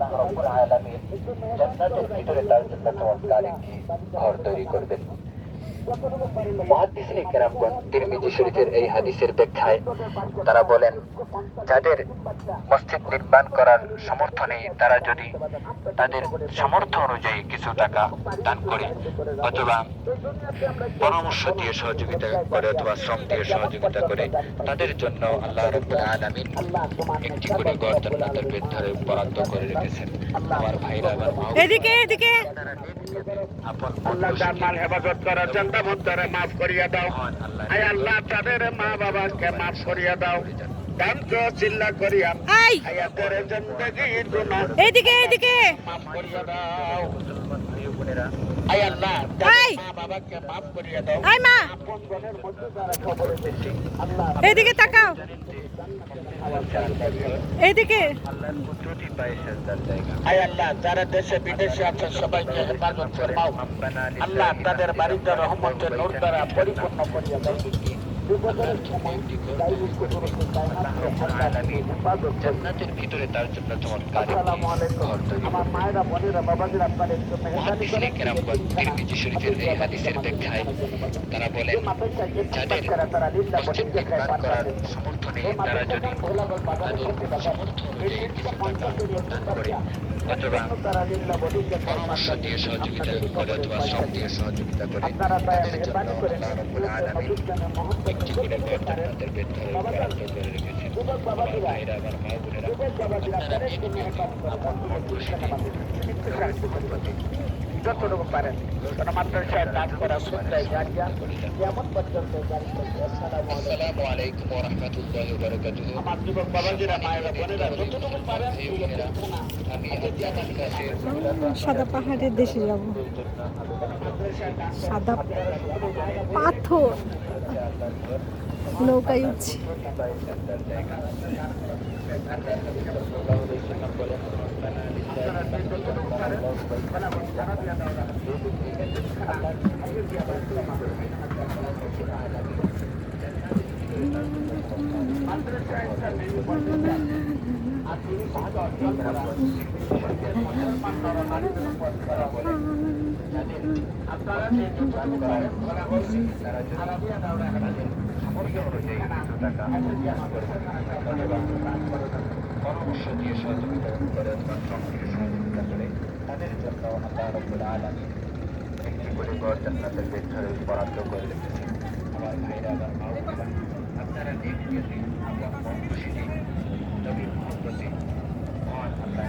আল্লাহ রাব্বুল আলামিন জান্নাতের ভিতরে তার জন্য চমৎকার একটি ঘর তৈরি করবেন। মুহাদ্দিসিনে কেরামগণ তিরমিজি শরীফের এই হাদিসের ব্যাখ্যায় তারা বলেন, যাদের মসজিদ নির্মাণ করার সামর্থ্য নেই তারা যদি তাদের সামর্থ্য অনুযায়ী কিছু টাকা দান করে অথবা পরামর্শ দিয়ে সহযোগিতা করে অথবা শ্রম দিয়ে সহযোগিতা করে, তাদের জন্য আল্লাহ রাব্বুল আলামিন একটি করে ঘর জান্নাতের ভেতরে বরাদ্দ করে রেখেছেন। আমার ভাইরা, আমার মা, এদিকে এদিকে আপন আল্লাহ তার মাল হেফাজত করার চিন্তা মধ্যে মাফ করিয়া দাও। আয় আল্লাহ তাদের মা বাবাকে মাফ করিয়া দাও। দানকে চিল্লা করিয়া আই আয়াতের জিন্দেগির গুনাহ এদিকে এদিকে মাফ করিয়া দাও। মুসলমান ভাই ও বোনেরা, আয় আল্লাহ তাদের মা বাবাকে মাফ করিয়া দাও। আই মা আপন জনের মধ্যে যারা কবরে দিচ্ছে আল্লাহ এদিকে তাকাও এদিকে আল্লাহর কুদরতি পায়ে সেজদার জায়গা। আয় আল্লাহ যারা দেশে বিদেশে আছেন সবাইকে হেফাজত ফরমাও। আল্লাহ তাদের বাড়িতে রহমতের নূর দ্বারা পরিপূর্ণ করিয়া দাও। বিপদের সময় দায়িত্ব করতে চায় না, হেফাজত জান্নাতের ভিতরে তার জন্য চমৎকার আসসালামু আলাইকুম। ঘর তৈরি আমার মায়েরা বোনেরা বাবাজিরা আপনাদের জন্য মুহাদ্দিসিনে কেরামগণ তিরমিজি শরীফের এই হাদিসের ব্যাখ্যায় তারা বলেন, যাদের মসজিদ নির্মাণ করার সামর্থ্য নেই তারা যদি তাদের সামর্থ্য অনুযায়ী কিছু টাকা দান করে অথবা পরামর্শ দিয়ে সহযোগিতা করে অথবা শ্রম দিয়ে সহযোগিতা করে, তাদের জন্য আল্লাহ রাব্বুল আলামিন একটি করে ঘর জান্নাতের ভেতরে বরাদ্দ করে রেখেছেন। আমার ভাইরা, আমার মা বোনেরা, আপনারা এই ভিডিওটি আপন মন খুশি যতটুকু পারেন কোন মাদ্রাসায় দান করা সুন্নাহ জারিয়া কিয়ামত পর্যন্ত জারি করতে। আসসালামু আলাইকুম ওয়া রাহমাতুল্লাহি ওয়া বারাকাতুহু। আমার যুবক বাবাজিরা মায়েরা বোনেরা যতটুকু পারেন আমি আপনাদের কাছে সাদা পাহাড়ের দেশে যাব। সাদা পাথর নৌকায় উঠছি। পরামর্শ দিয়ে সহযোগিতা করে অথবা শ্রম দিয়ে সহযোগিতা করে, তাদের জন্য আল্লাহ রাব্বুল আলামিন একটি করে ঘর জান্নাতের ভেতরে বরাদ্দ করে রেখেছেন। আমার ভাইরা, আমার মা বোনেরা, আপনারা নেক নিয়তে আপন মন খুশি তবে মহব্বতে মহান আল্লাহ